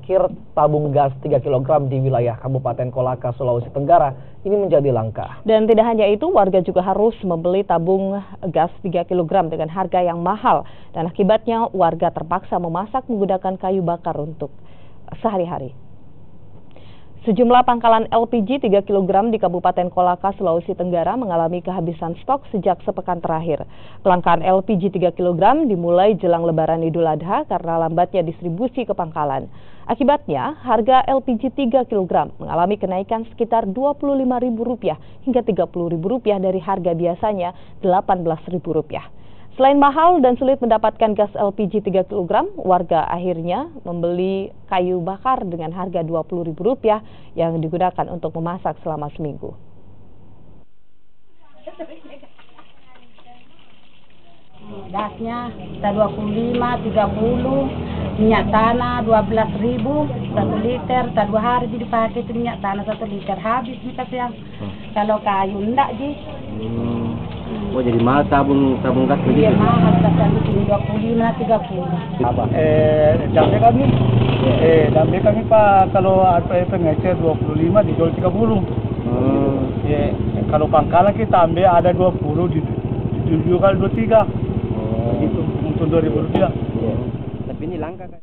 Kir tabung gas 3 kg di wilayah Kabupaten Kolaka, Sulawesi Tenggara ini menjadi langka. Dan tidak hanya itu, warga juga harus membeli tabung gas 3 kg dengan harga yang mahal. Dan akibatnya warga terpaksa memasak menggunakan kayu bakar untuk sehari-hari. Sejumlah pangkalan LPG 3 kg di Kabupaten Kolaka, Sulawesi Tenggara mengalami kehabisan stok sejak sepekan terakhir. Kelangkaan LPG 3 kg dimulai jelang Lebaran Idul Adha karena lambatnya distribusi ke pangkalan. Akibatnya, harga LPG 3 kg mengalami kenaikan sekitar Rp25.000 hingga Rp30.000 dari harga biasanya Rp18.000. Selain mahal dan sulit mendapatkan gas LPG 3 kg, warga akhirnya membeli kayu bakar dengan harga Rp20.000 yang digunakan untuk memasak selama seminggu. Gasnya kita 25, 30, minyak tanah 12.000, 1 liter, kita 2 hari dipakai itu minyak tanah 1 liter habis kita yang kalau kayu enggak ji. Oh jadi mahal tabung gas begitu? Iya mahal, kita 25, 30. Apa? Damai kami Pak, kalau pengecer 25 dijual 30. Kalau pangkalan kita ambil ada 20 dijual 23. Itu untuk Rp2.000. Tapi ini langka kan?